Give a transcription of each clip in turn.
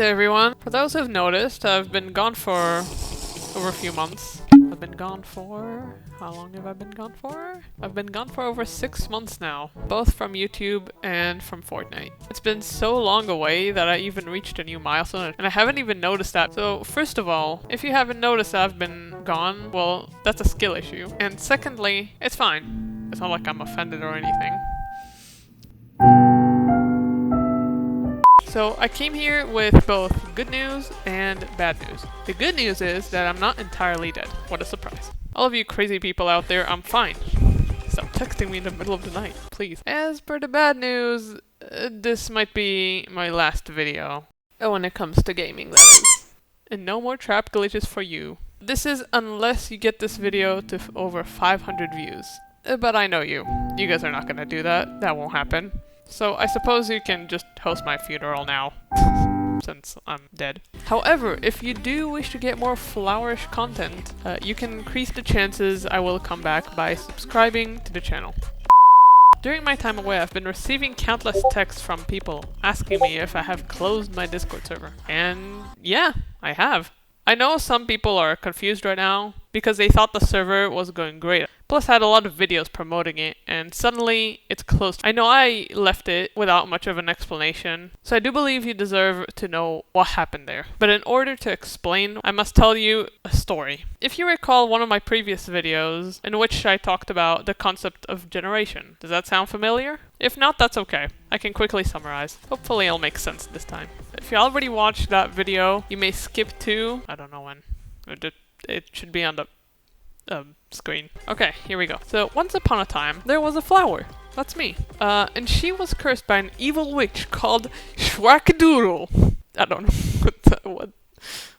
there everyone. For those who've noticed, I've been gone for over a few months. I've been gone for... how long have I been gone for? I've been gone for over 6 months now, both from YouTube and from Fortnite. It's been so long away that I even reached a new milestone, and I haven't even noticed that. So first of all, if you haven't noticed that I've been gone, well, that's a skill issue. And secondly, it's fine. It's not like I'm offended or anything. So I came here with both good news and bad news. The good news is that I'm not entirely dead. What a surprise. All of you crazy people out there, I'm fine. Stop texting me in the middle of the night, please. As per the bad news, this might be my last video. When it comes to gaming, that is. And no more trap glitches for you. This is unless you get this video to over 500 views. But I know you. You guys are not gonna do that. That won't happen. So I suppose you can just host my funeral now, since I'm dead. However, if you do wish to get more flourish content, you can increase the chances I will come back by subscribing to the channel. During my time away, I've been receiving countless texts from people asking me if I have closed my Discord server. And yeah, I have. I know some people are confused right now because they thought the server was going great. Plus I had a lot of videos promoting it and suddenly it's closed. I know I left it without much of an explanation, so I do believe you deserve to know what happened there. But in order to explain, I must tell you a story. If you recall one of my previous videos in which I talked about the concept of generation, does that sound familiar? If not, that's okay. I can quickly summarize. Hopefully it'll make sense this time. If you already watched that video, you may skip to... I don't know when. It should be on the screen. Okay, here we go. So, once upon a time, there was a flower. That's me. And she was cursed by an evil witch called Schwackadoodle. I don't know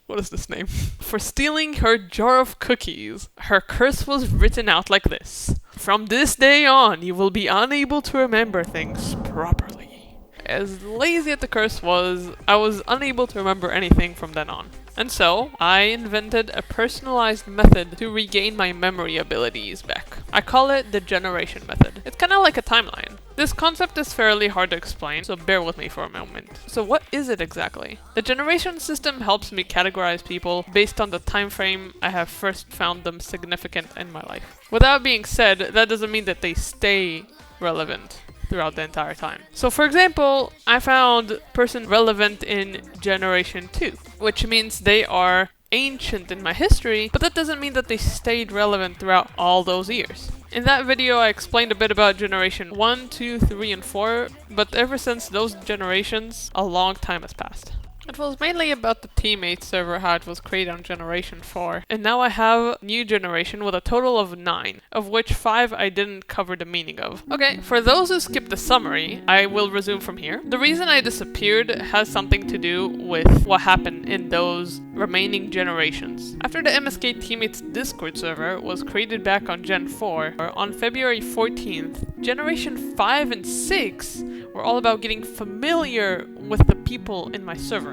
what is this name? For stealing her jar of cookies. Her curse was written out like this. From this day on, you will be unable to remember things properly. As lazy as the curse was, I was unable to remember anything from then on. And so, I invented a personalized method to regain my memory abilities back. I call it the generation method. It's kinda like a timeline. This concept is fairly hard to explain, so bear with me for a moment. So what is it exactly? The generation system helps me categorize people based on the time frame I have first found them significant in my life. With that being said, that doesn't mean that they stay relevant throughout the entire time. So for example, I found person relevant in Generation 2, which means they are ancient in my history, but that doesn't mean that they stayed relevant throughout all those years. In that video, I explained a bit about Generation 1, 2, 3, and 4, but ever since those generations, a long time has passed. It was mainly about the teammate server, how it was created on Generation 4. And now I have new generation with a total of 9, of which 5 I didn't cover the meaning of. Okay, for those who skipped the summary, I will resume from here. The reason I disappeared has something to do with what happened in those remaining generations. After the MSK Teammates Discord server was created back on Gen 4, or on February 14th, Generation 5 and 6 were all about getting familiar with the people in my server.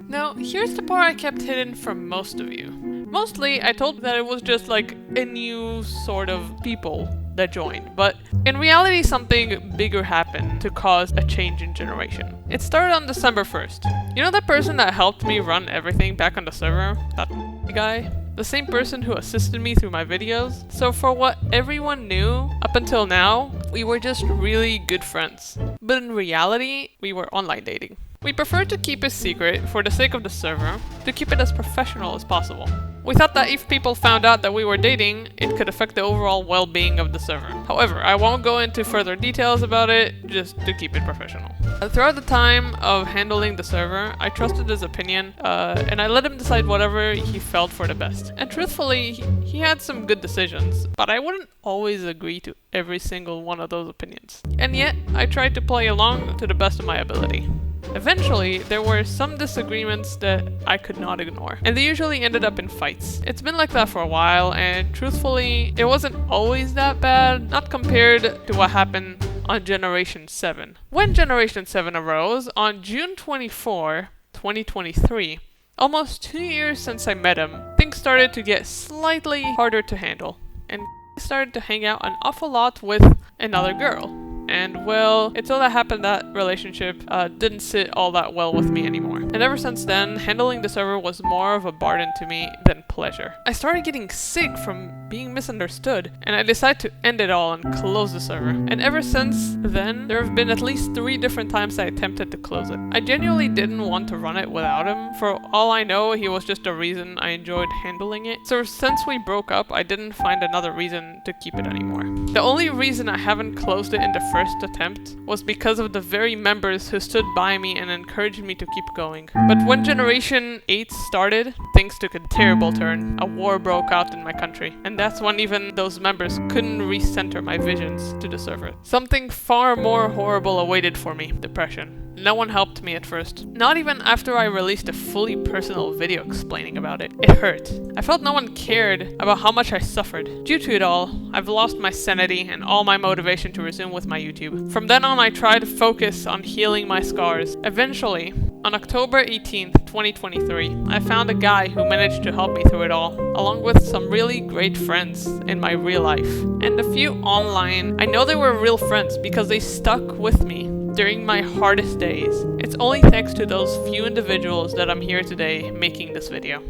Now, here's the part I kept hidden from most of you. Mostly, I told that it was just like a new sort of people that joined, but in reality something bigger happened to cause a change in generation. It started on December 1st. You know that person that helped me run everything back on the server? That guy? The same person who assisted me through my videos? So for what everyone knew up until now, we were just really good friends. But in reality, we were online dating. We preferred to keep it secret for the sake of the server, to keep it as professional as possible. We thought that if people found out that we were dating, it could affect the overall well-being of the server. However, I won't go into further details about it, just to keep it professional. Throughout the time of handling the server, I trusted his opinion, and I let him decide whatever he felt for the best. And truthfully, he had some good decisions, but I wouldn't always agree to every single one of those opinions. And yet, I tried to play along to the best of my ability. Eventually, there were some disagreements that I could not ignore, and they usually ended up in fights. It's been like that for a while, and truthfully, it wasn't always that bad, not compared to what happened on Generation 7. When Generation 7 arose, on June 24, 2023, almost 2 years since I met him, things started to get slightly harder to handle, and started to hang out an awful lot with another girl. And well, it so that happened that relationship didn't sit all that well with me anymore. And ever since then, handling the server was more of a burden to me than pleasure. I started getting sick from being misunderstood, and I decided to end it all and close the server. And ever since then, there have been at least 3 different times I attempted to close it. I genuinely didn't want to run it without him. For all I know, he was just a reason I enjoyed handling it. So since we broke up, I didn't find another reason to keep it anymore. The only reason I haven't closed it in the first attempt was because of the very members who stood by me and encouraged me to keep going. But when Generation 8 started, things took a terrible turn. A war broke out in my country, and that's when even those members couldn't recenter my visions to the server. Something far more horrible awaited for me: depression. No one helped me at first. Not even after I released a fully personal video explaining about it. It hurt. I felt no one cared about how much I suffered. Due to it all, I've lost my sanity and all my motivation to resume with my YouTube. From then on, I tried to focus on healing my scars. Eventually, on October 18th, 2023, I found a guy who managed to help me through it all, along with some really great friends in my real life. And a few online. I know they were real friends because they stuck with me during my hardest days. It's only thanks to those few individuals that I'm here today making this video.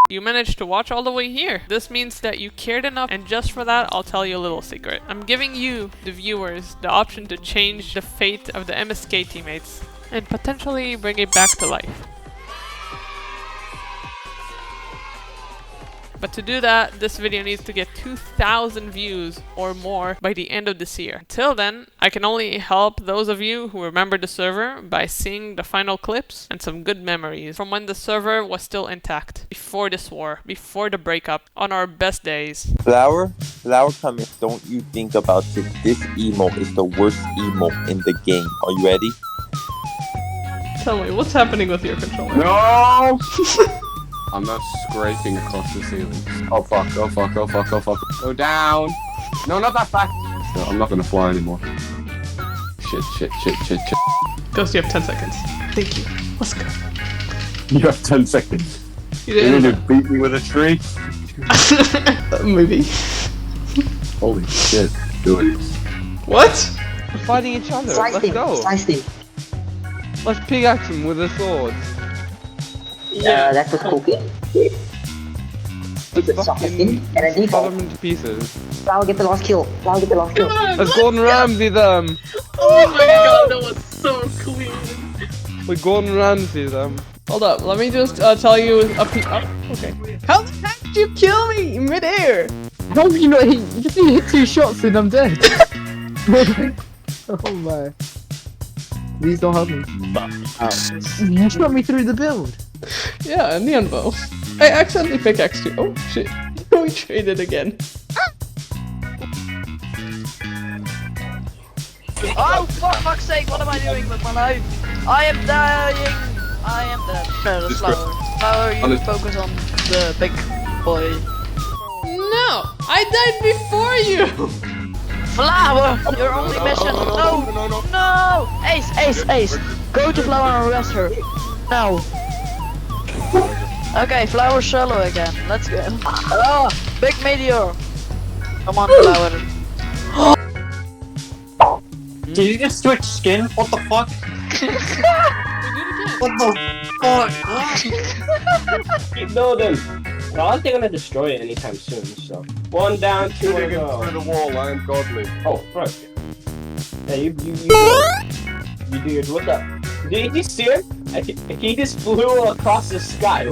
You managed to watch all the way here. This means that you cared enough, and just for that, I'll tell you a little secret. I'm giving you, the viewers, the option to change the fate of the MSK teammates and potentially bring it back to life. But to do that, this video needs to get 2,000 views or more by the end of this year. Until then, I can only help those of you who remember the server by seeing the final clips and some good memories from when the server was still intact, before this war, before the breakup, on our best days. Flower, come here. Don't you think about it. This emo is the worst emo in the game. Are you ready? Tell me, what's happening with your controller? No! I'm not scraping across the ceiling. Oh fuck, oh fuck, oh fuck, oh fuck. Go down! No, not that back! No, I'm not gonna fly anymore. Shit. Ghost, you have 10 seconds. Thank you. Let's go. You have 10 seconds. You You're didn't. gonna beat me with a tree? Maybe. Holy shit, do it. What? We're fighting each other. Slice Let's him, go. slice him. Let's pickaxe him with a sword. That was cooking. Keep it soft skin and a Cut default. them into pieces. Flower get the last kill. Flower get the last kill. Let's Gordon Ramsay them. Oh my god, that was so clean. We Gordon Ramsay them. Hold up, let me just tell you okay. How the heck did you kill me in midair? How do you know? He hit 2 shots and I'm dead. Oh my. Please don't help me. You shot me through the build. Yeah, a neon bow. I accidentally pickaxed you. Oh shit. We traded again. Oh, for fuck's sake, what am I doing with my life? I am dying! I am dead. No, that's Flower. Flower, you focus on the big boy. No! I died before you! Flower! Your only mission! No! Ace! Go to Flower and arrest her. Now. Okay, Flower solo again. Let's go. Oh, big meteor! Come on, Flower. Did you just switch skin? What the fuck? What the fuck? No, then. I don't think I'm gonna destroy it anytime soon, so. 1 down, 2 to go. Through the wall, I am godly. Oh, right. Yeah, you do your, what the? Did you see him? He just flew across the sky.